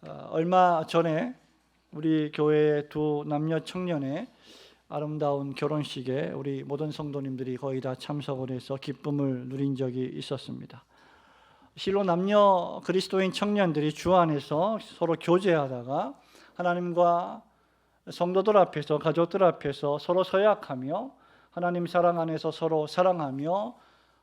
얼마 전에 우리 교회의 두 남녀 청년의 아름다운 결혼식에 우리 모든 성도님들이 거의 다 참석을 해서 기쁨을 누린 적이 있었습니다. 실로 남녀 그리스도인 청년들이 주 안에서 서로 교제하다가 하나님과 성도들 앞에서, 가족들 앞에서 서로 서약하며 하나님 사랑 안에서 서로 사랑하며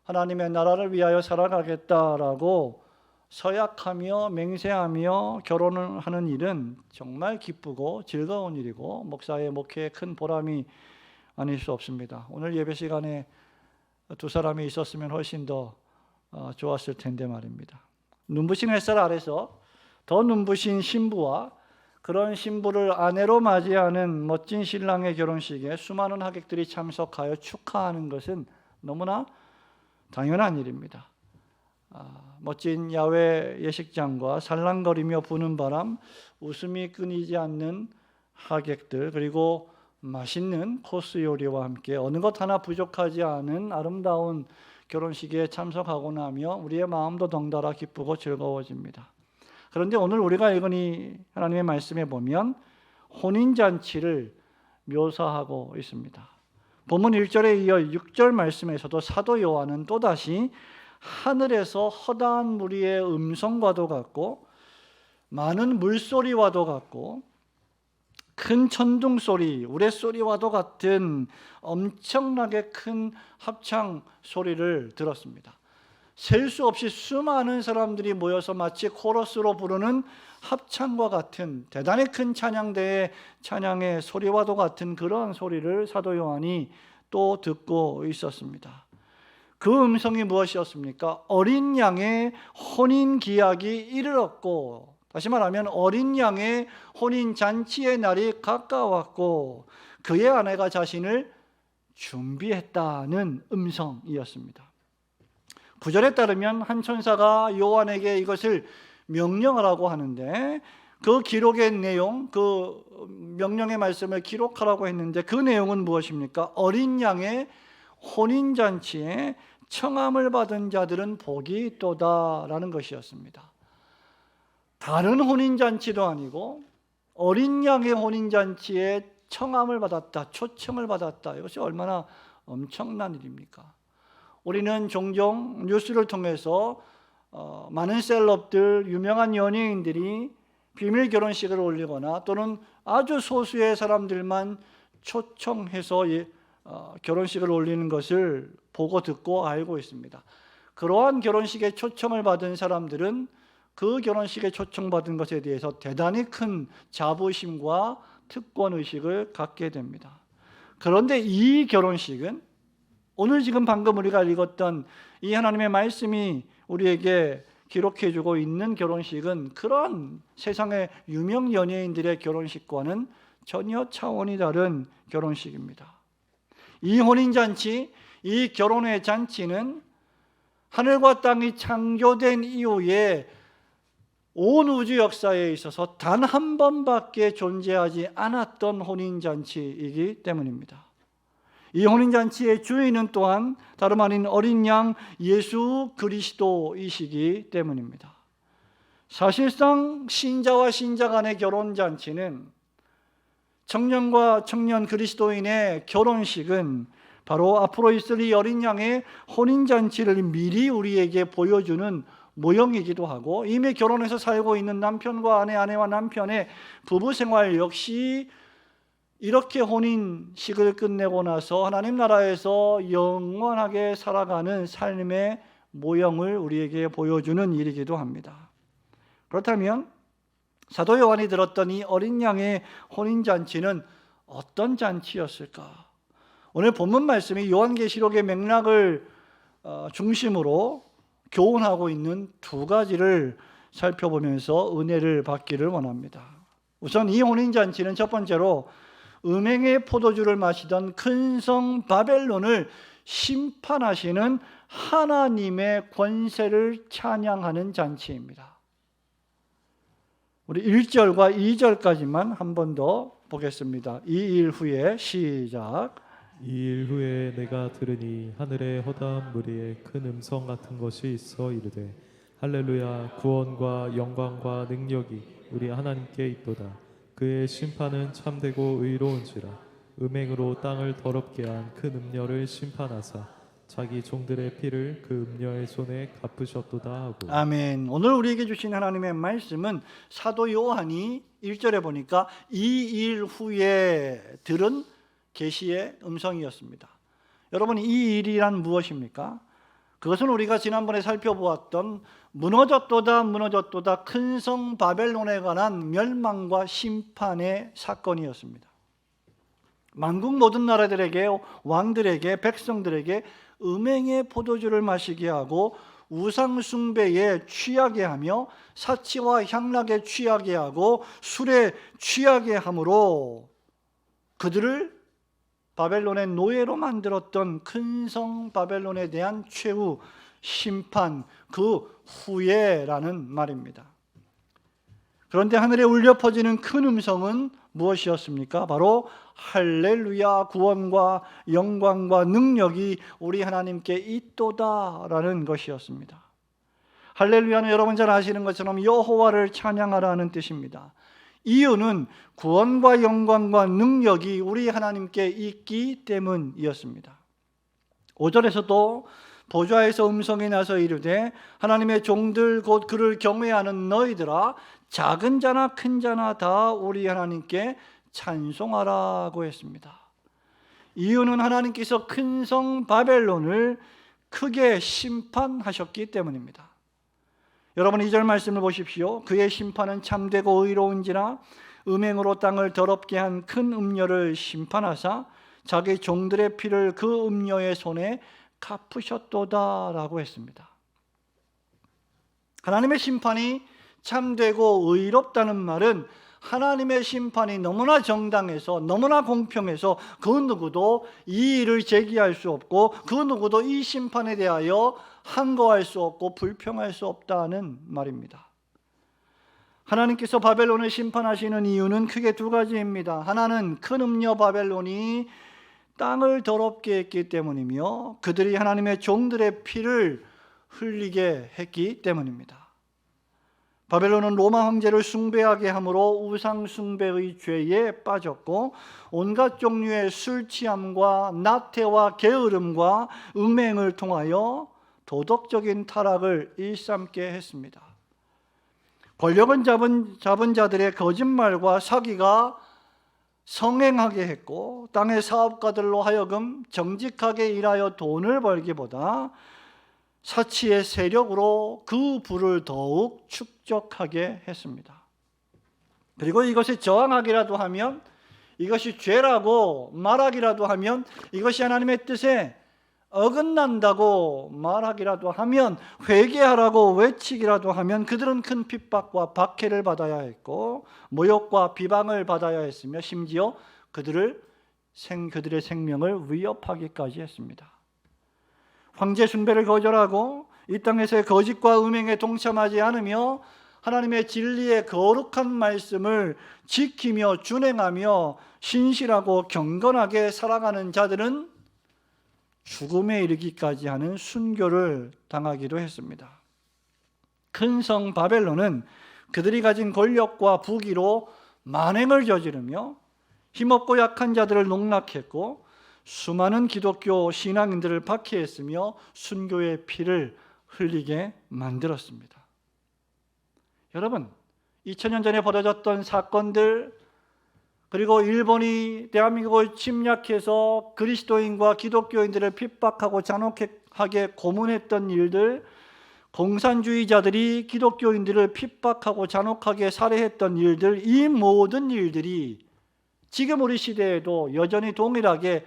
하나님의 나라를 위하여 살아가겠다라고 서약하며 맹세하며 결혼을 하는 일은 정말 기쁘고 즐거운 일이고 목사의 목회에 큰 보람이 아닐 수 없습니다. 오늘 예배 시간에 두 사람이 있었으면 훨씬 더 좋았을 텐데 말입니다. 눈부신 햇살 아래서 더 눈부신 신부와 그런 신부를 아내로 맞이하는 멋진 신랑의 결혼식에 수많은 하객들이 참석하여 축하하는 것은 너무나 당연한 일입니다. 멋진 야외 예식장과 살랑거리며 부는 바람, 웃음이 끊이지 않는 하객들, 그리고 맛있는 코스 요리와 함께 어느 것 하나 부족하지 않은 아름다운 결혼식에 참석하고 나며 우리의 마음도 덩달아 기쁘고 즐거워집니다. 그런데 오늘 우리가 읽은 이 하나님의 말씀에 보면 혼인잔치를 묘사하고 있습니다. 본문 1절에 이어 6절 말씀에서도 사도 요한은 또다시 하늘에서 허다한 무리의 음성과도 같고 많은 물소리와도 같고 큰 천둥소리, 우레소리와도 같은 엄청나게 큰 합창 소리를 들었습니다. 셀 수 없이 수많은 사람들이 모여서 마치 코러스로 부르는 합창과 같은 대단히 큰 찬양대의 찬양의 소리와도 같은 그런 소리를 사도 요한이 또 듣고 있었습니다. 그 음성이 무엇이었습니까? 어린 양의 혼인 기약이 이르렀고, 다시 말하면 어린 양의 혼인 잔치의 날이 가까웠고 그의 아내가 자신을 준비했다는 음성이었습니다. 9절에 따르면 한 천사가 요한에게 이것을 명령하라고 하는데 그 기록의 내용, 그 명령의 말씀을 기록하라고 했는데 그 내용은 무엇입니까? 어린 양의 혼인잔치에 청함을 받은 자들은 복이 있도다라는 것이었습니다. 다른 혼인잔치도 아니고 어린 양의 혼인잔치에 청함을 받았다, 초청을 받았다. 이것이 얼마나 엄청난 일입니까? 우리는 종종 뉴스를 통해서 많은 셀럽들, 유명한 연예인들이 비밀 결혼식을 올리거나 또는 아주 소수의 사람들만 초청해서 결혼식을 올리는 것을 보고 듣고 알고 있습니다. 그러한 결혼식에 초청을 받은 사람들은 그 결혼식에 초청받은 것에 대해서 대단히 큰 자부심과 특권의식을 갖게 됩니다. 그런데 이 결혼식은 오늘 지금 방금 우리가 읽었던 이 하나님의 말씀이 우리에게 기록해주고 있는 결혼식은 그런 세상의 유명 연예인들의 결혼식과는 전혀 차원이 다른 결혼식입니다. 이 혼인잔치, 이 결혼의 잔치는 하늘과 땅이 창조된 이후에 온 우주 역사에 있어서 단 한 번밖에 존재하지 않았던 혼인잔치이기 때문입니다. 이 혼인잔치의 주인은 또한 다름 아닌 어린 양 예수 그리스도이시기 때문입니다. 사실상 신자와 신자 간의 결혼잔치는 청년과 청년 그리스도인의 결혼식은 바로 앞으로 있을 이 어린 양의 혼인잔치를 미리 우리에게 보여주는 모형이기도 하고 이미 결혼해서 살고 있는 남편과 아내, 아내와 남편의 부부 생활 역시 이렇게 혼인식을 끝내고 나서 하나님 나라에서 영원하게 살아가는 삶의 모형을 우리에게 보여주는 일이기도 합니다. 그렇다면 사도 요한이 들었던 이 어린 양의 혼인잔치는 어떤 잔치였을까? 오늘 본문 말씀이 요한계시록의 맥락을 중심으로 교훈하고 있는 두 가지를 살펴보면서 은혜를 받기를 원합니다. 우선 이 혼인잔치는 첫 번째로 음행의 포도주를 마시던 큰 성 바벨론을 심판하시는 하나님의 권세를 찬양하는 잔치입니다. 우리 1절과 2절까지만 한 번 더 보겠습니다. 이 일 후에 시작. 이 일 후에 내가 들으니 하늘에 허다한 무리의 큰 음성 같은 것이 있어 이르되 할렐루야. 구원과 영광과 능력이 우리 하나님께 있도다. 그의 심판은 참되고 의로운지라. 음행으로 땅을 더럽게 한 큰 음녀를 심판하사 자기 종들의 피를 그 음녀의 손에 갚으셨도다 하고. 아멘. 오늘 우리에게 주신 하나님의 말씀은 사도 요한이 1절에 보니까 이 일 후에 들은 계시의 음성이었습니다. 여러분, 이 일이란 무엇입니까? 그것은 우리가 지난번에 살펴보았던 무너졌도다 큰 성 바벨론에 관한 멸망과 심판의 사건이었습니다. 만국 모든 나라들에게, 왕들에게, 백성들에게 음행의 포도주를 마시게 하고 우상 숭배에 취하게 하며 사치와 향락에 취하게 하고 술에 취하게 함으로 그들을 바벨론의 노예로 만들었던 큰 성 바벨론에 대한 최후 심판, 그 후에라는 말입니다. 그런데 하늘에 울려 퍼지는 큰 음성은 무엇이었습니까? 바로 할렐루야, 구원과 영광과 능력이 우리 하나님께 있도다라는 것이었습니다. 할렐루야는 여러분 잘 아시는 것처럼 여호와를 찬양하라는 뜻입니다. 이유는 구원과 영광과 능력이 우리 하나님께 있기 때문이었습니다. 5절에서도 보좌에서 음성이 나서 이르되 하나님의 종들 곧 그를 경외하는 너희들아 작은 자나 큰 자나 다 우리 하나님께 찬송하라고 했습니다. 이유는 하나님께서 큰 성 바벨론을 크게 심판하셨기 때문입니다. 여러분 2절 말씀을 보십시오. 그의 심판은 참되고 의로운지라 음행으로 땅을 더럽게 한 큰 음녀를 심판하사 자기 종들의 피를 그 음녀의 손에 갚으셨도다라고 했습니다. 하나님의 심판이 참되고 의롭다는 말은 하나님의 심판이 너무나 정당해서 너무나 공평해서 그 누구도 이 일을 제기할 수 없고 그 누구도 이 심판에 대하여 항거할 수 없고 불평할 수 없다는 말입니다. 하나님께서 바벨론을 심판하시는 이유는 크게 두 가지입니다. 하나는 큰 음녀 바벨론이 땅을 더럽게 했기 때문이며 그들이 하나님의 종들의 피를 흘리게 했기 때문입니다. 바벨론은 로마 황제를 숭배하게 함으로 우상 숭배의 죄에 빠졌고 온갖 종류의 술 취함과 나태와 게으름과 음행을 통하여 도덕적인 타락을 일삼게 했습니다. 권력은 잡은 자들의 거짓말과 사기가 성행하게 했고 땅의 사업가들로 하여금 정직하게 일하여 돈을 벌기보다 사치의 세력으로 그 부를 더욱 축적하게 했습니다. 그리고 이것에 저항하기라도 하면, 이것이 죄라고 말하기라도 하면, 이것이 하나님의 뜻에 어긋난다고 말하기라도 하면, 회개하라고 외치기라도 하면 그들은 큰 핍박과 박해를 받아야 했고 모욕과 비방을 받아야 했으며 심지어 그들의 생명을 위협하기까지 했습니다. 황제 숭배를 거절하고 이 땅에서의 거짓과 음행에 동참하지 않으며 하나님의 진리의 거룩한 말씀을 지키며 준행하며 신실하고 경건하게 살아가는 자들은 죽음에 이르기까지 하는 순교를 당하기도 했습니다. 큰 성 바벨론은 그들이 가진 권력과 부귀로 만행을 저지르며 힘없고 약한 자들을 농락했고 수많은 기독교 신앙인들을 박해했으며 순교의 피를 흘리게 만들었습니다. 여러분, 2000년 전에 벌어졌던 사건들, 그리고 일본이 대한민국을 침략해서 그리스도인과 기독교인들을 핍박하고 잔혹하게 고문했던 일들, 공산주의자들이 기독교인들을 핍박하고 잔혹하게 살해했던 일들, 이 모든 일들이 지금 우리 시대에도 여전히 동일하게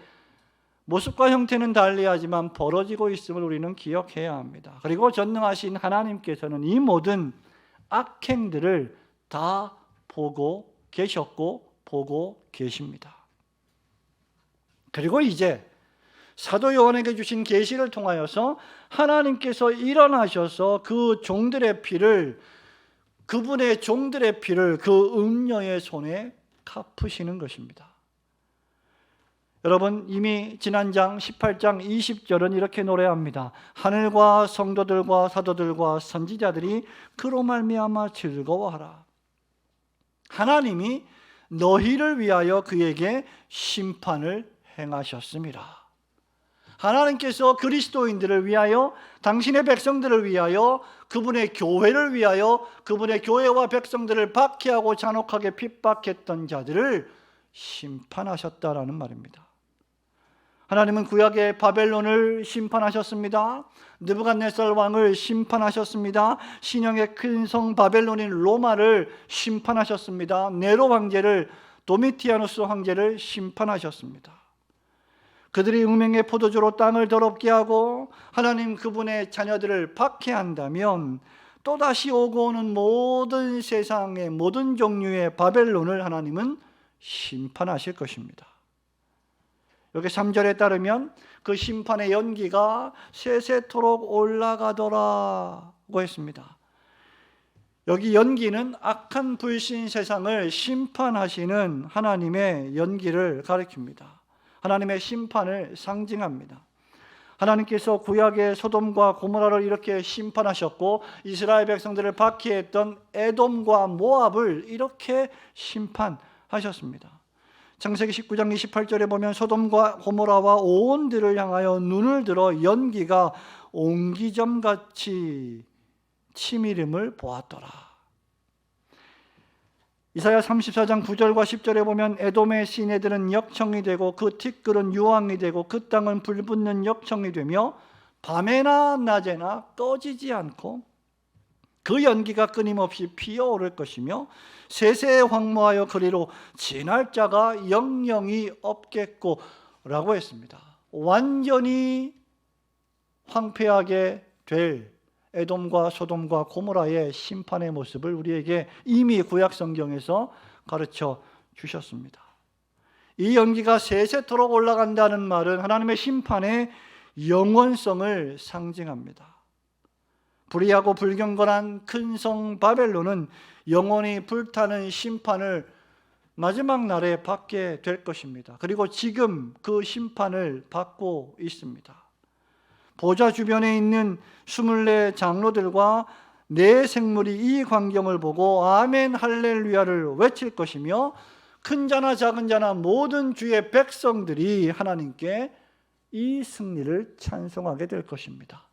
모습과 형태는 달리하지만 벌어지고 있음을 우리는 기억해야 합니다. 그리고 전능하신 하나님께서는 이 모든 악행들을 다 보고 계셨고 보고 계십니다. 그리고 이제 사도 요한에게 주신 계시를 통하여서 하나님께서 일어나셔서 그 종들의 피를, 그분의 종들의 피를 그 음녀의 손에 갚으시는 것입니다. 여러분 이미 지난 장 18장 20절은 이렇게 노래합니다. 하늘과 성도들과 사도들과 선지자들이 그로 말미암아 즐거워하라. 하나님이 너희를 위하여 그에게 심판을 행하셨습니다. 하나님께서 그리스도인들을 위하여, 당신의 백성들을 위하여, 그분의 교회를 위하여, 그분의 교회와 백성들을 박해하고 잔혹하게 핍박했던 자들을 심판하셨다라는 말입니다. 하나님은 구약의 바벨론을 심판하셨습니다. 느부갓네살 왕을 심판하셨습니다. 신형의 큰 성 바벨론인 로마를 심판하셨습니다. 네로 황제를, 도미티아누스 황제를 심판하셨습니다. 그들이 음행의 포도주로 땅을 더럽게 하고 하나님 그분의 자녀들을 박해한다면 또다시 오고 오는 모든 세상의 모든 종류의 바벨론을 하나님은 심판하실 것입니다. 여기 3절에 따르면 그 심판의 연기가 세세토록 올라가더라고 했습니다. 여기 연기는 악한 불신 세상을 심판하시는 하나님의 연기를 가리킵니다. 하나님의 심판을 상징합니다. 하나님께서 구약의 소돔과 고모라를 이렇게 심판하셨고 이스라엘 백성들을 박해했던 에돔과 모압을 이렇게 심판하셨습니다. 창세기 19장 28절에 보면 소돔과 고모라와 온 들을 향하여 눈을 들어 연기가 옹기점같이 치밀음을 보았더라. 이사야 34장 9절과 10절에 보면 에돔의 시내들은 역청이 되고 그 티끌은 유황이 되고 그 땅은 불붙는 역청이 되며 밤에나 낮에나 꺼지지 않고 그 연기가 끊임없이 피어오를 것이며 세세에 황무하여 그리로 지날 자가 영영이 없겠고 라고 했습니다. 완전히 황폐하게 될 에돔과 소돔과 고모라의 심판의 모습을 우리에게 이미 구약 성경에서 가르쳐 주셨습니다. 이 연기가 세세토록 올라간다는 말은 하나님의 심판의 영원성을 상징합니다. 불의하고 불경건한 큰 성 바벨론은 영원히 불타는 심판을 마지막 날에 받게 될 것입니다. 그리고 지금 그 심판을 받고 있습니다. 보좌 주변에 있는 24 장로들과 네 생물이 이 광경을 보고 아멘 할렐루야를 외칠 것이며 큰 자나 작은 자나 모든 주의 백성들이 하나님께 이 승리를 찬송하게 될 것입니다.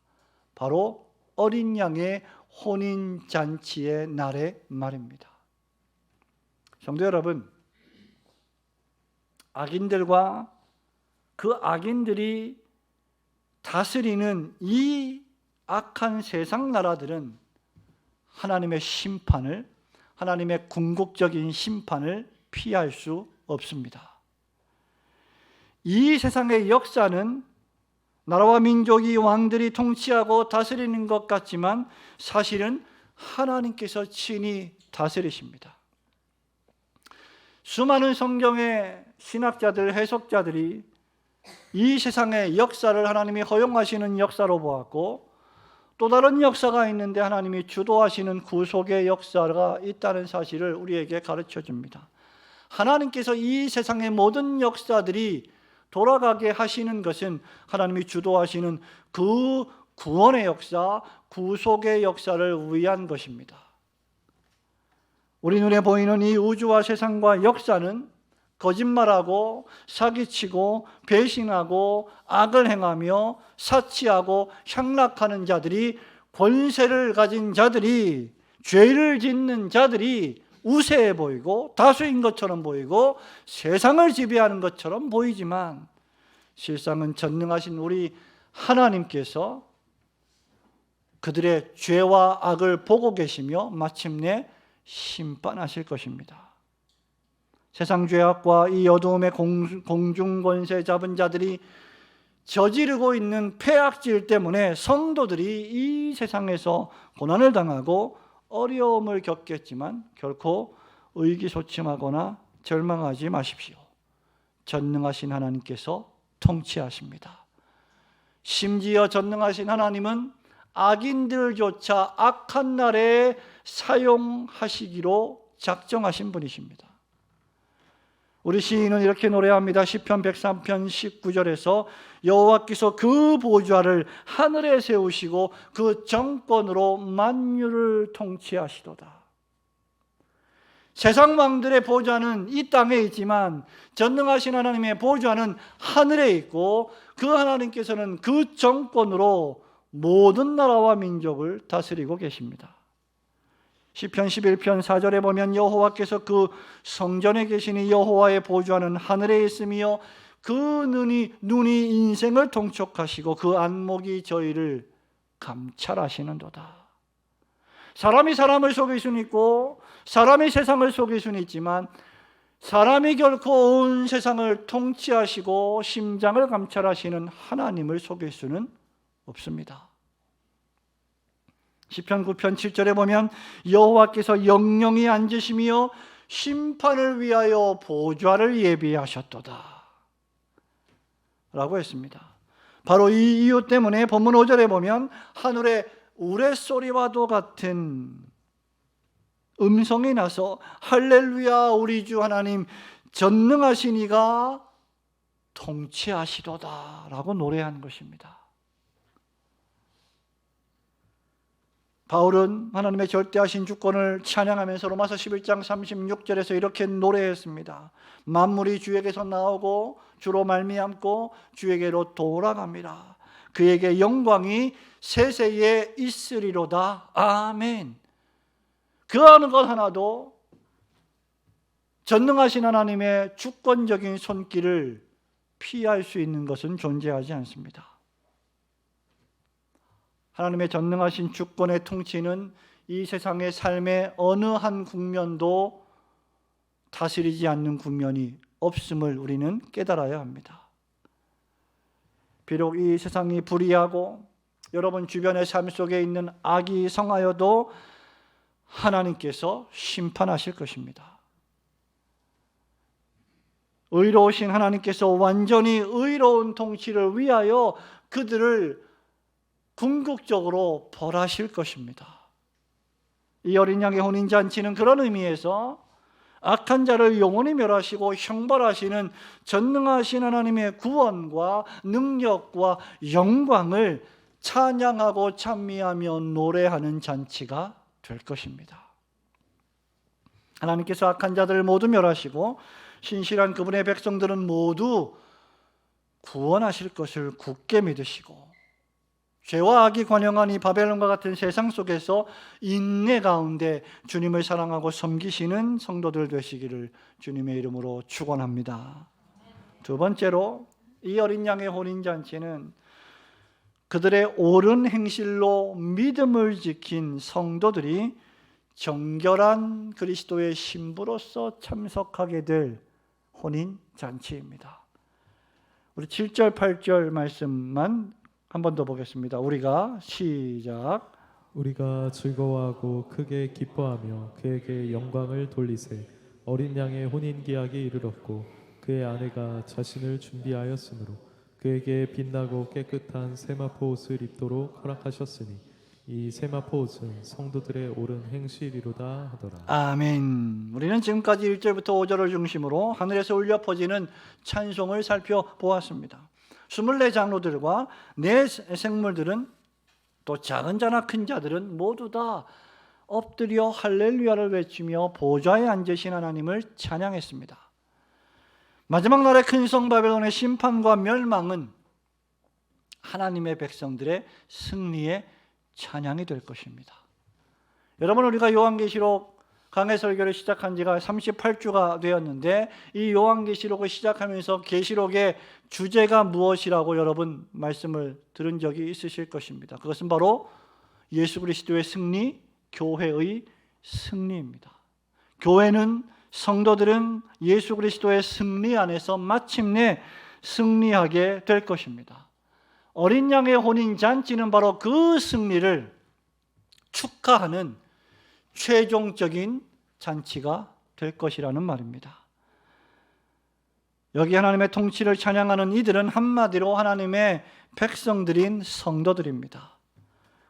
바로 어린 양의 혼인잔치의 날의 말입니다. 성도 여러분, 악인들과 그 악인들이 다스리는 이 악한 세상 나라들은 하나님의 심판을, 하나님의 궁극적인 심판을 피할 수 없습니다. 이 세상의 역사는 나라와 민족이 왕들이 통치하고 다스리는 것 같지만 사실은 하나님께서 친히 다스리십니다. 수많은 성경의 신학자들, 해석자들이 이 세상의 역사를 하나님이 허용하시는 역사로 보았고 또 다른 역사가 있는데 하나님이 주도하시는 구속의 역사가 있다는 사실을 우리에게 가르쳐 줍니다. 하나님께서 이 세상의 모든 역사들이 돌아가게 하시는 것은 하나님이 주도하시는 그 구원의 역사, 구속의 역사를 위한 것입니다. 우리 눈에 보이는 이 우주와 세상과 역사는 거짓말하고 사기치고 배신하고 악을 행하며 사치하고 향락하는 자들이, 권세를 가진 자들이, 죄를 짓는 자들이 우세해 보이고 다수인 것처럼 보이고 세상을 지배하는 것처럼 보이지만 실상은 전능하신 우리 하나님께서 그들의 죄와 악을 보고 계시며 마침내 심판하실 것입니다. 세상 죄악과 이 어두움의 공중권세 잡은 자들이 저지르고 있는 폐악질 때문에 성도들이 이 세상에서 고난을 당하고 어려움을 겪겠지만 결코 의기소침하거나 절망하지 마십시오. 전능하신 하나님께서 통치하십니다. 심지어 전능하신 하나님은 악인들조차 악한 날에 사용하시기로 작정하신 분이십니다. 우리 시인은 이렇게 노래합니다. 시편 103편 19절에서 여호와께서 그 보좌를 하늘에 세우시고 그 정권으로 만유를 통치하시도다. 세상 왕들의 보좌는 이 땅에 있지만 전능하신 하나님의 보좌는 하늘에 있고 그 하나님께서는 그 정권으로 모든 나라와 민족을 다스리고 계십니다. 시편 11편 4절에 보면 여호와께서 그 성전에 계시니 여호와의 보좌는 하늘에 있으며 그 눈이 인생을 통촉하시고 그 안목이 저희를 감찰하시는도다. 사람이 사람을 속일 수는 있고 사람이 세상을 속일 수는 있지만 사람이 결코 온 세상을 통치하시고 심장을 감찰하시는 하나님을 속일 수는 없습니다. 시편 9편 7절에 보면 여호와께서 영영히 앉으시며 심판을 위하여 보좌를 예비하셨도다 라고 했습니다. 바로 이 이유 때문에 본문 5절에 보면 하늘에 우레소리와도 같은 음성이 나서 할렐루야 우리 주 하나님 전능하신 이가 통치하시도다 라고 노래한 것입니다. 바울은 하나님의 절대하신 주권을 찬양하면서 로마서 11장 36절에서 이렇게 노래했습니다. 만물이 주에게서 나오고 주로 말미암고 주에게로 돌아갑니다. 그에게 영광이 세세에 있으리로다. 아멘. 그 어느 것 하나도 전능하신 하나님의 주권적인 손길을 피할 수 있는 것은 존재하지 않습니다. 하나님의 전능하신 주권의 통치는 이 세상의 삶의 어느 한 국면도 다스리지 않는 국면이 없음을 우리는 깨달아야 합니다. 비록 이 세상이 불의하고 여러분 주변의 삶 속에 있는 악이 성하여도 하나님께서 심판하실 것입니다. 의로우신 하나님께서 완전히 의로운 통치를 위하여 그들을 궁극적으로 벌하실 것입니다. 이 어린 양의 혼인잔치는 그런 의미에서 악한 자를 영원히 멸하시고 형벌하시는 전능하신 하나님의 구원과 능력과 영광을 찬양하고 찬미하며 노래하는 잔치가 될 것입니다. 하나님께서 악한 자들을 모두 멸하시고 신실한 그분의 백성들은 모두 구원하실 것을 굳게 믿으시고 죄와 악이 관영한 이 바벨론과 같은 세상 속에서 인내 가운데 주님을 사랑하고 섬기시는 성도들 되시기를 주님의 이름으로 축원합니다. 두 번째로 이 어린 양의 혼인잔치는 그들의 옳은 행실로 믿음을 지킨 성도들이 정결한 그리스도의 신부로서 참석하게 될 혼인잔치입니다. 우리 7절 8절 말씀만 한 번 더 보겠습니다. 우리가 시작. 우리가 즐거워하고 크게 기뻐하며 그에게 영광을 돌리세. 어린 양의 혼인 기약이 이르렀고 그의 아내가 자신을 준비하였으므로 그에게 빛나고 깨끗한 세마포 옷을 입도록 허락하셨으니 이 세마포 옷은 성도들의 옳은 행실이로다 하더라. 아멘. 우리는 지금까지 1절부터 5절을 중심으로 하늘에서 울려 퍼지는 찬송을 살펴보았습니다. 24장로들과 네 생물들은 또 작은 자나 큰 자들은 모두 다 엎드려 할렐루야를 외치며 보좌에 앉으신 하나님을 찬양했습니다. 마지막 날의 큰 성 바벨론의 심판과 멸망은 하나님의 백성들의 승리의 찬양이 될 것입니다. 여러분, 우리가 요한계시록 강해 설교를 시작한 지가 38주가 되었는데 이 요한계시록을 시작하면서 계시록의 주제가 무엇이라고 여러분 말씀을 들은 적이 있으실 것입니다. 그것은 바로 예수 그리스도의 승리, 교회의 승리입니다. 교회는, 성도들은 예수 그리스도의 승리 안에서 마침내 승리하게 될 것입니다. 어린 양의 혼인 잔치는 바로 그 승리를 축하하는 최종적인 잔치가 될 것이라는 말입니다. 여기 하나님의 통치를 찬양하는 이들은 한마디로 하나님의 백성들인 성도들입니다.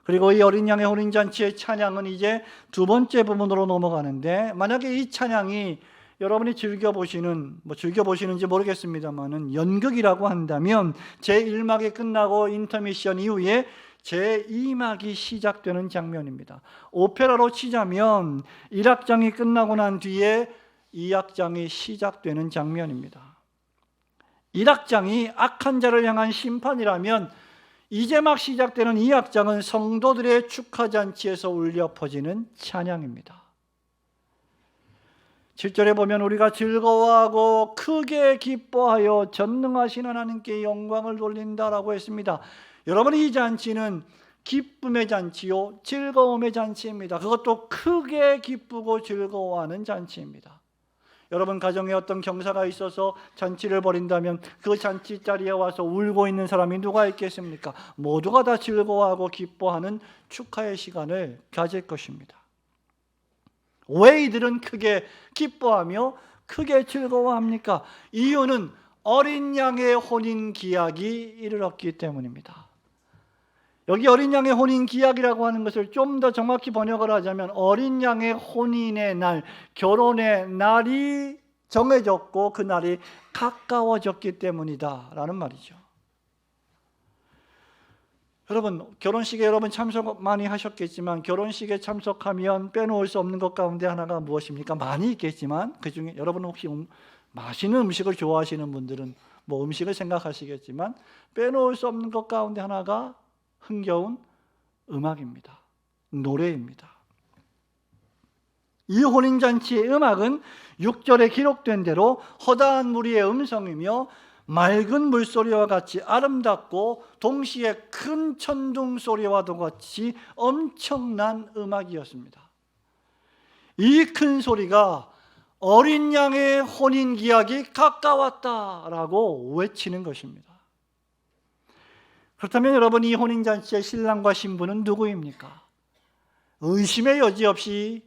그리고 이 어린 양의 혼인잔치의 찬양은 이제 두 번째 부분으로 넘어가는데, 만약에 이 찬양이 여러분이 즐겨보시는지 모르겠습니다만은 연극이라고 한다면 제1막이 끝나고 인터미션 이후에 제2막이 시작되는 장면입니다. 오페라로 치자면 1악장이 끝나고 난 뒤에 2악장이 시작되는 장면입니다. 1악장이 악한 자를 향한 심판이라면 이제 막 시작되는 2악장은 성도들의 축하잔치에서 울려 퍼지는 찬양입니다. 7절에 보면 우리가 즐거워하고 크게 기뻐하여 전능하신 하나님께 영광을 돌린다라고 했습니다. 여러분, 이 잔치는 기쁨의 잔치요 즐거움의 잔치입니다. 그것도 크게 기쁘고 즐거워하는 잔치입니다. 여러분 가정에 어떤 경사가 있어서 잔치를 벌인다면 그 잔치 자리에 와서 울고 있는 사람이 누가 있겠습니까? 모두가 다 즐거워하고 기뻐하는 축하의 시간을 가질 것입니다. 왜 이들은 크게 기뻐하며 크게 즐거워합니까? 이유는 어린 양의 혼인 기약이 이르렀기 때문입니다. 여기 어린 양의 혼인 기약이라고 하는 것을 좀 더 정확히 번역을 하자면 어린 양의 혼인의 날, 결혼의 날이 정해졌고 그 날이 가까워졌기 때문이다 라는 말이죠. 여러분, 결혼식에 여러분 참석 많이 하셨겠지만 결혼식에 참석하면 빼놓을 수 없는 것 가운데 하나가 무엇입니까? 많이 있겠지만 그 중에 여러분 혹시 맛있는 음식을 좋아하시는 분들은 뭐 음식을 생각하시겠지만 빼놓을 수 없는 것 가운데 하나가 흥겨운 음악입니다. 노래입니다. 이 혼인잔치의 음악은 6절에 기록된 대로 허다한 무리의 음성이며 맑은 물소리와 같이 아름답고 동시에 큰 천둥 소리와도 같이 엄청난 음악이었습니다. 이 큰 소리가 어린 양의 혼인 기약이 가까웠다라고 외치는 것입니다. 그렇다면 여러분, 이 혼인잔치의 신랑과 신부는 누구입니까? 의심의 여지 없이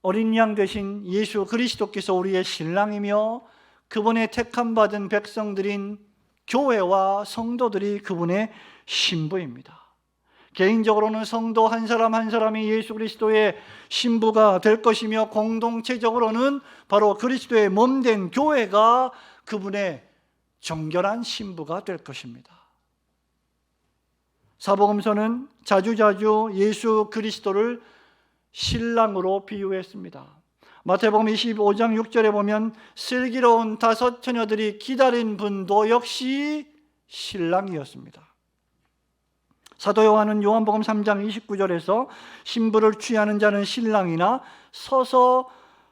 어린 양 되신 예수 그리스도께서 우리의 신랑이며 그분의 택함받은 백성들인 교회와 성도들이 그분의 신부입니다. 개인적으로는 성도 한 사람 한 사람이 예수 그리스도의 신부가 될 것이며 공동체적으로는 바로 그리스도의 몸된 교회가 그분의 정결한 신부가 될 것입니다. 사복음서는 자주자주 예수 그리스도를 신랑으로 비유했습니다. 마태복음 25장 6절에 보면 슬기로운 5 처녀들이 기다린 분도 역시 신랑이었습니다. 사도 요한은 요한복음 3장 29절에서 신부를 취하는 자는 신랑이나 서서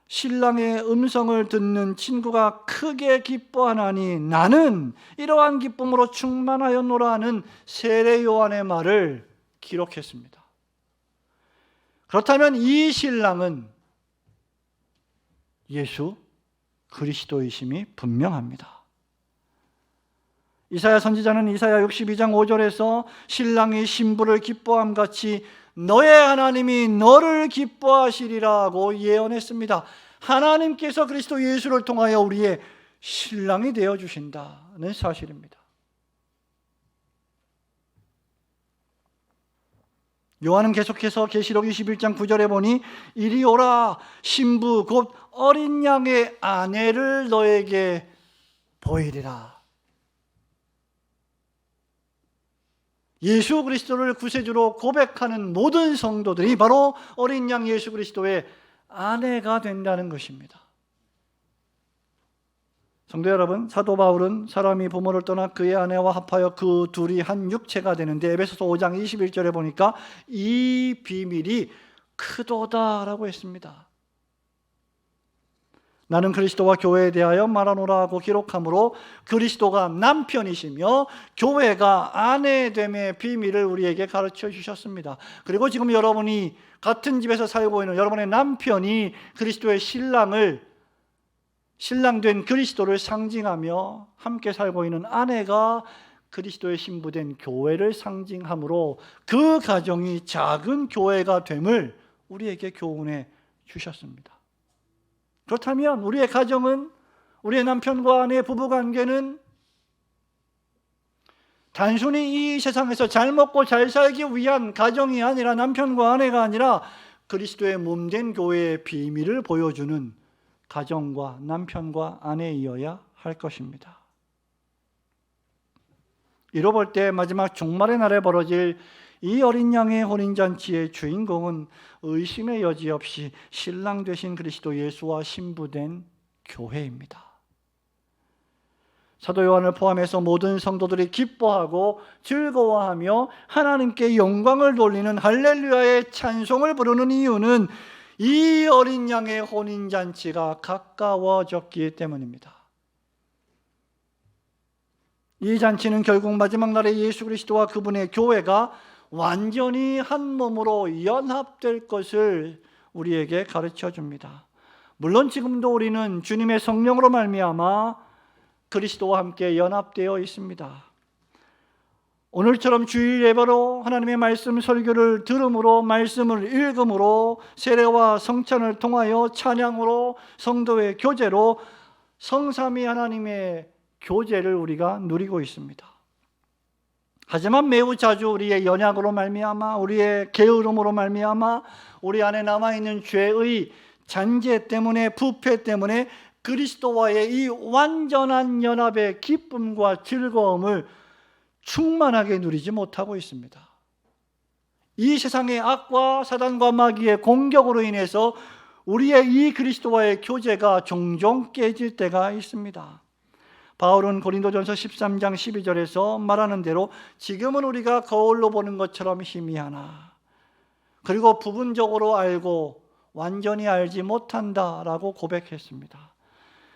신랑의 음성을 듣는 친구가 크게 기뻐하나니 나는 이러한 기쁨으로 충만하였노라 하는 세례 요한의 말을 기록했습니다. 그렇다면 이 신랑은 예수 그리스도이심이 분명합니다. 이사야 선지자는 이사야 62장 5절에서 신랑이 신부를 기뻐함 같이 너의 하나님이 너를 기뻐하시리라고 예언했습니다. 하나님께서 그리스도 예수를 통하여 우리의 신랑이 되어 주신다는 사실입니다. 요한은 계속해서 계시록 21장 9절에 보니 이리 오라 신부 곧 어린 양의 아내를 너에게 보이리라. 예수 그리스도를 구세주로 고백하는 모든 성도들이 바로 어린 양 예수 그리스도의 아내가 된다는 것입니다. 성도 여러분, 사도 바울은 사람이 부모를 떠나 그의 아내와 합하여 그 둘이 한 육체가 되는데 에베소서 5장 21절에 보니까 이 비밀이 크도다라고 했습니다. 나는 그리스도와 교회에 대하여 말하노라 하고 기록하므로 그리스도가 남편이시며 교회가 아내됨의 비밀을 우리에게 가르쳐 주셨습니다. 그리고 지금 여러분이 같은 집에서 살고 있는 여러분의 남편이 그리스도의 신랑된 그리스도를 상징하며 함께 살고 있는 아내가 그리스도의 신부된 교회를 상징하므로 그 가정이 작은 교회가 됨을 우리에게 교훈해 주셨습니다. 그렇다면 우리의 가정은, 우리의 남편과 아내의 부부관계는 단순히 이 세상에서 잘 먹고 잘 살기 위한 가정이 아니라, 남편과 아내가 아니라 그리스도의 몸된 교회의 비밀을 보여주는 가정과 남편과 아내이어야 할 것입니다. 이로 볼 때 마지막 종말의 날에 벌어질 이 어린 양의 혼인잔치의 주인공은 의심의 여지 없이 신랑 되신 그리스도 예수와 신부된 교회입니다. 사도 요한을 포함해서 모든 성도들이 기뻐하고 즐거워하며 하나님께 영광을 돌리는 할렐루야의 찬송을 부르는 이유는 이 어린 양의 혼인잔치가 가까워졌기 때문입니다. 이 잔치는 결국 마지막 날에 예수 그리스도와 그분의 교회가 완전히 한 몸으로 연합될 것을 우리에게 가르쳐 줍니다. 물론 지금도 우리는 주님의 성령으로 말미암아 그리스도와 함께 연합되어 있습니다. 오늘처럼 주일 예배로 하나님의 말씀 설교를 들음으로, 말씀을 읽음으로, 세례와 성찬을 통하여 찬양으로, 성도의 교제로 성삼위 하나님의 교제를 우리가 누리고 있습니다. 하지만 매우 자주 우리의 연약으로 말미암아, 우리의 게으름으로 말미암아, 우리 안에 남아있는 죄의 잔재 때문에, 부패 때문에 그리스도와의 이 완전한 연합의 기쁨과 즐거움을 충만하게 누리지 못하고 있습니다. 이 세상의 악과 사단과 마귀의 공격으로 인해서 우리의 이 그리스도와의 교제가 종종 깨질 때가 있습니다. 바울은 고린도전서 13장 12절에서 말하는 대로 지금은 우리가 거울로 보는 것처럼 희미하나, 그리고 부분적으로 알고 완전히 알지 못한다라고 고백했습니다.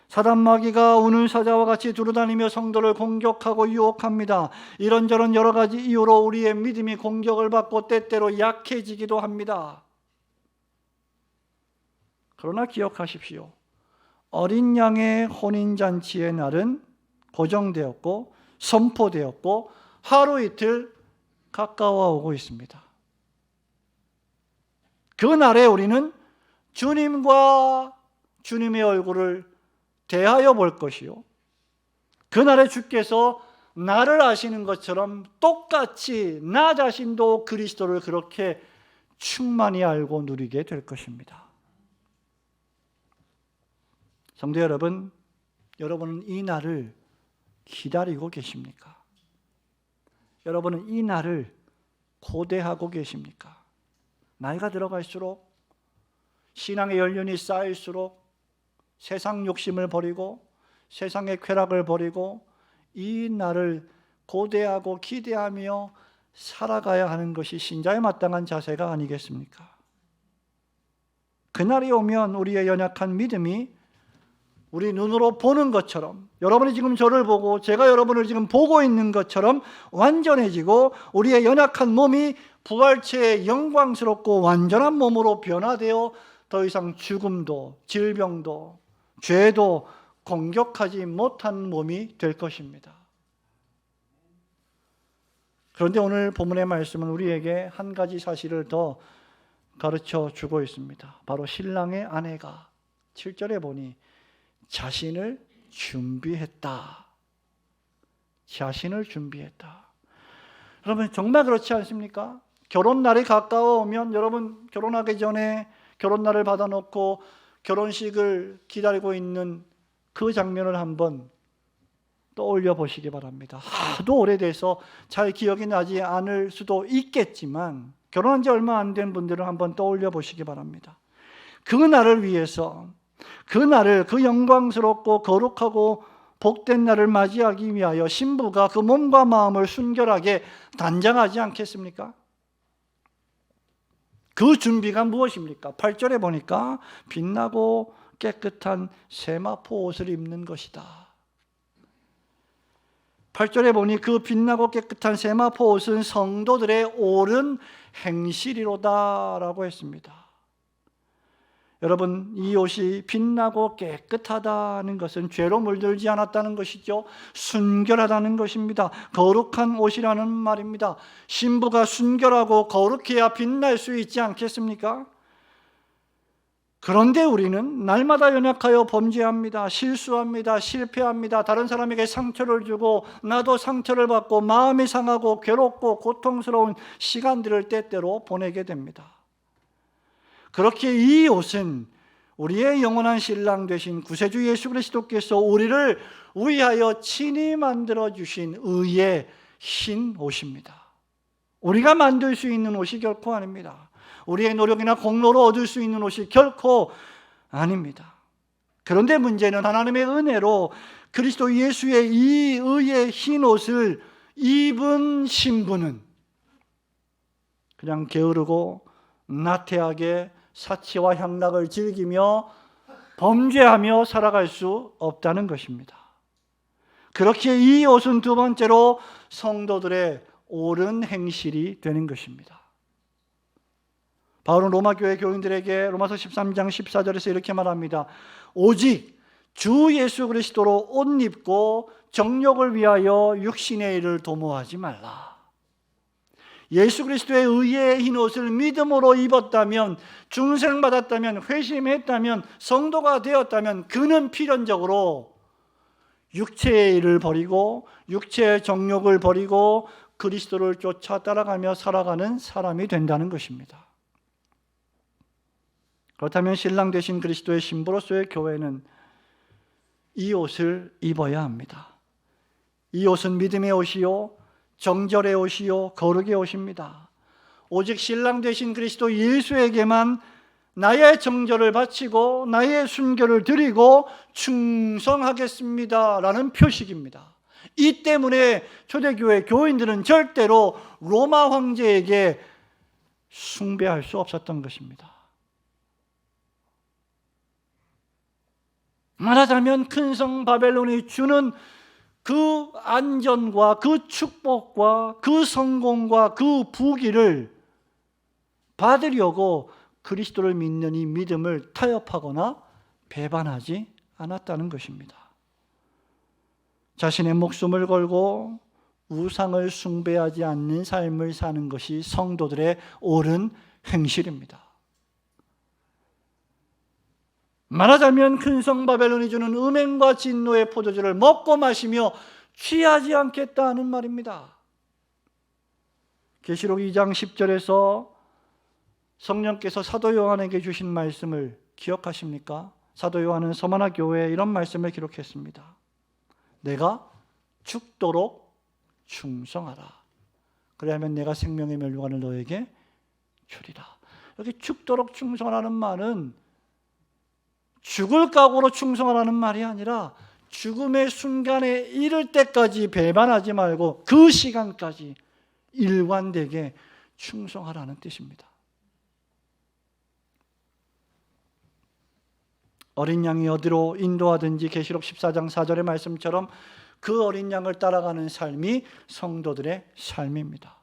사단 마귀가 우는 사자와 같이 두루다니며 성도를 공격하고 유혹합니다. 이런저런 여러 가지 이유로 우리의 믿음이 공격을 받고 때때로 약해지기도 합니다. 그러나 기억하십시오. 어린 양의 혼인잔치의 날은 고정되었고 선포되었고 하루 이틀 가까워 오고 있습니다. 그 날에 우리는 주님과 주님의 얼굴을 대하여 볼 것이요, 그날에 주께서 나를 아시는 것처럼 똑같이 나 자신도 그리스도를 그렇게 충만히 알고 누리게 될 것입니다. 성도 여러분, 여러분은 이 날을 기다리고 계십니까? 여러분은 이 날을 고대하고 계십니까? 나이가 들어갈수록, 신앙의 연륜이 쌓일수록 세상 욕심을 버리고 세상의 쾌락을 버리고 이 날을 고대하고 기대하며 살아가야 하는 것이 신자의 마땅한 자세가 아니겠습니까? 그날이 오면 우리의 연약한 믿음이 우리 눈으로 보는 것처럼, 여러분이 지금 저를 보고 제가 여러분을 지금 보고 있는 것처럼 완전해지고 우리의 연약한 몸이 부활체의 영광스럽고 완전한 몸으로 변화되어 더 이상 죽음도 질병도 죄도 공격하지 못한 몸이 될 것입니다. 그런데 오늘 본문의 말씀은 우리에게 한 가지 사실을 더 가르쳐 주고 있습니다. 바로 신랑의 아내가 7절에 보니 자신을 준비했다. 자신을 준비했다. 여러분, 정말 그렇지 않습니까? 결혼날이 가까워 오면, 여러분 결혼하기 전에 결혼날을 받아놓고 결혼식을 기다리고 있는 그 장면을 한번 떠올려 보시기 바랍니다. 하도 오래돼서 잘 기억이 나지 않을 수도 있겠지만 결혼한 지 얼마 안 된 분들은 한번 떠올려 보시기 바랍니다. 그 날을 위해서, 그 날을, 그 영광스럽고 거룩하고 복된 날을 맞이하기 위하여 신부가 그 몸과 마음을 순결하게 단장하지 않겠습니까? 그 준비가 무엇입니까? 8절에 보니까 빛나고 깨끗한 세마포 옷을 입는 것이다. 8절에 보니 그 빛나고 깨끗한 세마포 옷은 성도들의 옳은 행실이로다 라고 했습니다. 여러분, 이 옷이 빛나고 깨끗하다는 것은 죄로 물들지 않았다는 것이죠. 순결하다는 것입니다. 거룩한 옷이라는 말입니다. 신부가 순결하고 거룩해야 빛날 수 있지 않겠습니까? 그런데 우리는 날마다 연약하여 범죄합니다. 실수합니다. 실패합니다. 다른 사람에게 상처를 주고 나도 상처를 받고 마음이 상하고 괴롭고 고통스러운 시간들을 때때로 보내게 됩니다. 그렇게 이 옷은 우리의 영원한 신랑 되신 구세주 예수 그리스도께서 우리를 위하여 친히 만들어 주신 의의 흰 옷입니다. 우리가 만들 수 있는 옷이 결코 아닙니다. 우리의 노력이나 공로로 얻을 수 있는 옷이 결코 아닙니다. 그런데 문제는 하나님의 은혜로 그리스도 예수의 이 의의 흰 옷을 입은 신부는 그냥 게으르고 나태하게 사치와 향락을 즐기며 범죄하며 살아갈 수 없다는 것입니다. 그렇게 이 옷은 두 번째로 성도들의 옳은 행실이 되는 것입니다. 바울은 로마 교회 교인들에게 로마서 13장 14절에서 이렇게 말합니다. 오직 주 예수 그리스도로 옷 입고 정욕을 위하여 육신의 일을 도모하지 말라. 예수 그리스도의 의의 흰 옷을 믿음으로 입었다면, 중생받았다면, 회심했다면, 성도가 되었다면 그는 필연적으로 육체의 일을 버리고 육체의 정욕을 버리고 그리스도를 쫓아 따라가며 살아가는 사람이 된다는 것입니다. 그렇다면 신랑 되신 그리스도의 신부로서의 교회는 이 옷을 입어야 합니다. 이 옷은 믿음의 옷이요, 정절의 옷이요, 거룩의 옷입니다. 오직 신랑 되신 그리스도 예수에게만 나의 정절을 바치고 나의 순교를 드리고 충성하겠습니다 라는 표식입니다. 이 때문에 초대교회 교인들은 절대로 로마 황제에게 숭배할 수 없었던 것입니다. 말하자면 큰 성 바벨론이 주는 그 안전과 그 축복과 그 성공과 그 부귀를 받으려고 그리스도를 믿는 이 믿음을 타협하거나 배반하지 않았다는 것입니다. 자신의 목숨을 걸고 우상을 숭배하지 않는 삶을 사는 것이 성도들의 옳은 행실입니다. 말하자면 큰 성 바벨론이 주는 음행과 진노의 포도주를 먹고 마시며 취하지 않겠다는 말입니다. 계시록 2장 10절에서 성령께서 사도 요한에게 주신 말씀을 기억하십니까? 사도 요한은 서머나 교회에 이런 말씀을 기록했습니다. 내가 죽도록 충성하라. 그래야면 내가 생명의 멸류관을 너에게 주리라. 여기 죽도록 충성하라는 말은 죽을 각오로 충성하라는 말이 아니라 죽음의 순간에 이를 때까지 배반하지 말고 그 시간까지 일관되게 충성하라는 뜻입니다. 어린 양이 어디로 인도하든지 계시록 14장 4절의 말씀처럼 그 어린 양을 따라가는 삶이 성도들의 삶입니다.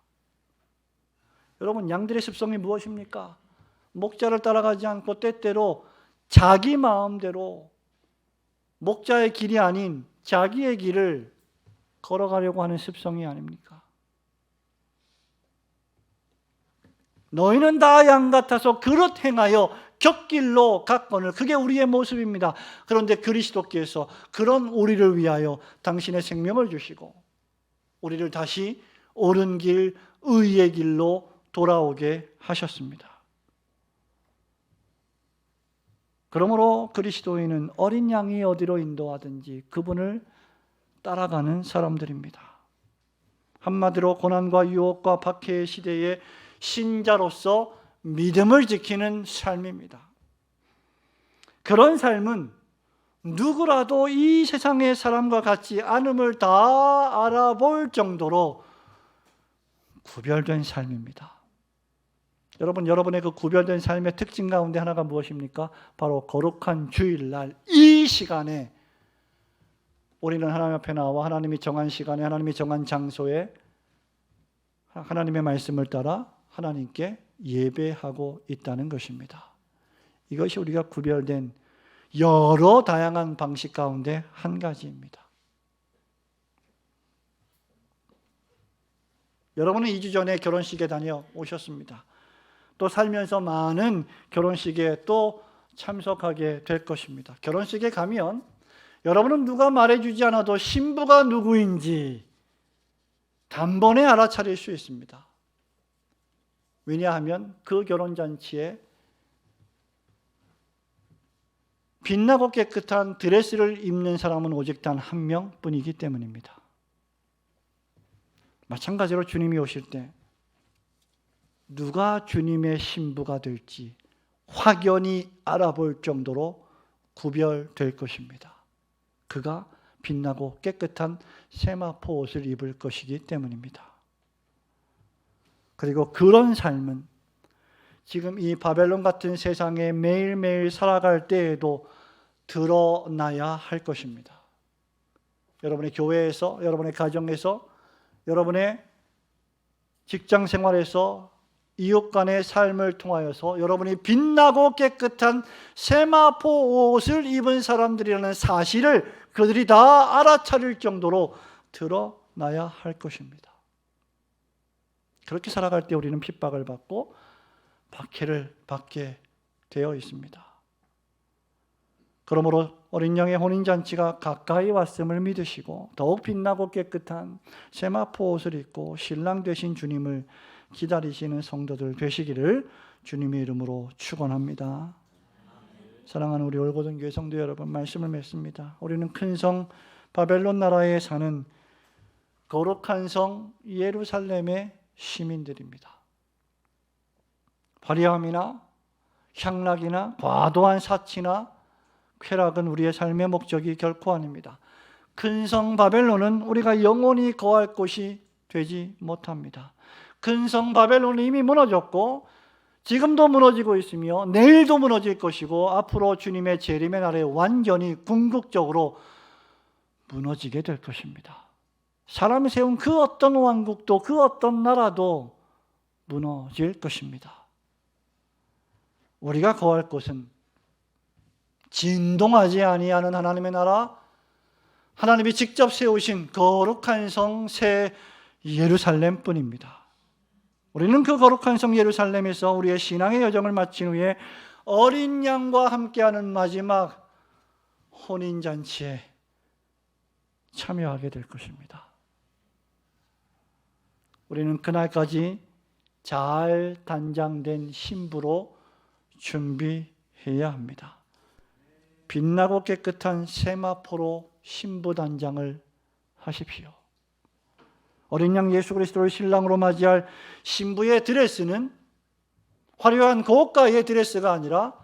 여러분, 양들의 습성이 무엇입니까? 목자를 따라가지 않고 때때로 자기 마음대로 목자의 길이 아닌 자기의 길을 걸어가려고 하는 습성이 아닙니까? 너희는 다 양 같아서 그릇 행하여 곁길로 갔거늘. 그게 우리의 모습입니다. 그런데 그리스도께서 그런 우리를 위하여 당신의 생명을 주시고 우리를 다시 옳은 길, 의의 길로 돌아오게 하셨습니다. 그러므로 그리스도인은 어린 양이 어디로 인도하든지 그분을 따라가는 사람들입니다. 한마디로 고난과 유혹과 박해의 시대에 신자로서 믿음을 지키는 삶입니다. 그런 삶은 누구라도 이 세상의 사람과 같지 않음을 다 알아볼 정도로 구별된 삶입니다. 여러분, 여러분의 그 구별된 삶의 특징 가운데 하나가 무엇입니까? 바로 거룩한 주일날 이 시간에 우리는 하나님 앞에 나와 하나님이 정한 시간에 하나님이 정한 장소에 하나님의 말씀을 따라 하나님께 예배하고 있다는 것입니다. 이것이 우리가 구별된 여러 다양한 방식 가운데 한 가지입니다. 여러분은 2주 전에 결혼식에 다녀오셨습니다. 또 살면서 많은 결혼식에 또 참석하게 될 것입니다. 결혼식에 가면 여러분은 누가 말해주지 않아도 신부가 누구인지 단번에 알아차릴 수 있습니다. 왜냐하면 그 결혼잔치에 빛나고 깨끗한 드레스를 입는 사람은 오직 단 한 명뿐이기 때문입니다. 마찬가지로 주님이 오실 때 누가 주님의 신부가 될지 확연히 알아볼 정도로 구별될 것입니다. 그가 빛나고 깨끗한 세마포 옷을 입을 것이기 때문입니다. 그리고 그런 삶은 지금 이 바벨론 같은 세상에 매일매일 살아갈 때에도 드러나야 할 것입니다. 여러분의 교회에서, 여러분의 가정에서, 여러분의 직장 생활에서, 이웃 간의 삶을 통하여서 여러분이 빛나고 깨끗한 세마포 옷을 입은 사람들이라는 사실을 그들이 다 알아차릴 정도로 드러나야 할 것입니다. 그렇게 살아갈 때 우리는 핍박을 받고 박해를 받게 되어 있습니다. 그러므로 어린 양의 혼인잔치가 가까이 왔음을 믿으시고 더욱 빛나고 깨끗한 세마포 옷을 입고 신랑 되신 주님을 기다리시는 성도들 되시기를 주님의 이름으로 축원합니다. 사랑하는 우리 올고든 교회 성도 여러분, 말씀을 맺습니다. 우리는 큰 성 바벨론 나라에 사는 거룩한 성 예루살렘의 시민들입니다. 화려함이나 향락이나 과도한 사치나 쾌락은 우리의 삶의 목적이 결코 아닙니다. 큰 성 바벨론은 우리가 영원히 거할 곳이 되지 못합니다. 큰 성 바벨론은 이미 무너졌고 지금도 무너지고 있으며 내일도 무너질 것이고 앞으로 주님의 재림의 날에 완전히 궁극적으로 무너지게 될 것입니다. 사람이 세운 그 어떤 왕국도 그 어떤 나라도 무너질 것입니다. 우리가 거할 곳은 진동하지 아니하는 하나님의 나라, 하나님이 직접 세우신 거룩한 성 새 예루살렘뿐입니다. 우리는 그 거룩한 성 예루살렘에서 우리의 신앙의 여정을 마친 후에 어린 양과 함께하는 마지막 혼인잔치에 참여하게 될 것입니다. 우리는 그날까지 잘 단장된 신부로 준비해야 합니다. 빛나고 깨끗한 세마포로 신부 단장을 하십시오. 어린 양 예수 그리스도를 신랑으로 맞이할 신부의 드레스는 화려한 고가의 드레스가 아니라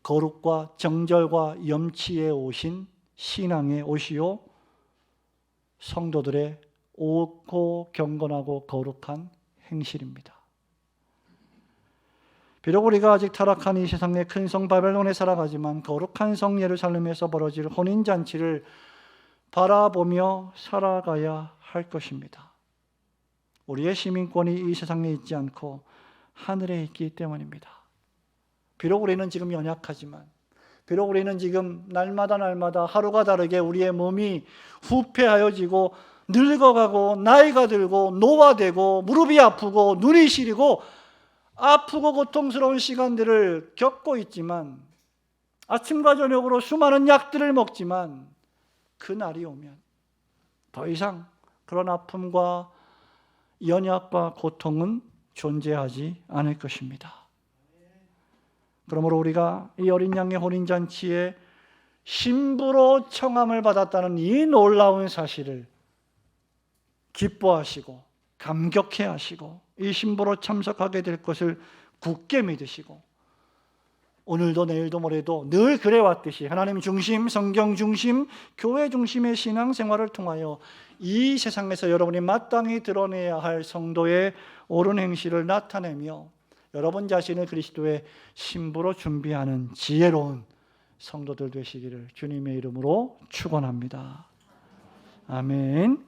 거룩과 정절과 염치에 오신 신앙의 옷이요 성도들의 옳고 경건하고 거룩한 행실입니다. 비록 우리가 아직 타락한 이 세상의 큰 성 바벨론에 살아가지만 거룩한 성 예루살렘에서 벌어질 혼인잔치를 바라보며 살아가야 할 것입니다. 우리의 시민권이 이 세상에 있지 않고 하늘에 있기 때문입니다. 비록 우리는 지금 연약하지만, 비록 우리는 지금 날마다 하루가 다르게 우리의 몸이 후패하여지고 늙어가고 나이가 들고 노화되고 무릎이 아프고 눈이 시리고 아프고 고통스러운 시간들을 겪고 있지만, 아침과 저녁으로 수많은 약들을 먹지만 그 날이 오면 더 이상 그런 아픔과 연약과 고통은 존재하지 않을 것입니다. 그러므로 우리가 이 어린 양의 혼인잔치에 신부로 청함을 받았다는 이 놀라운 사실을 기뻐하시고 감격해하시고 이 신부로 참석하게 될 것을 굳게 믿으시고 오늘도 내일도 모레도 늘 그래왔듯이 하나님 중심, 성경 중심, 교회 중심의 신앙생활을 통하여 이 세상에서 여러분이 마땅히 드러내야 할 성도의 옳은 행실을 나타내며 여러분 자신을 그리스도의 신부로 준비하는 지혜로운 성도들 되시기를 주님의 이름으로 축원합니다. 아멘.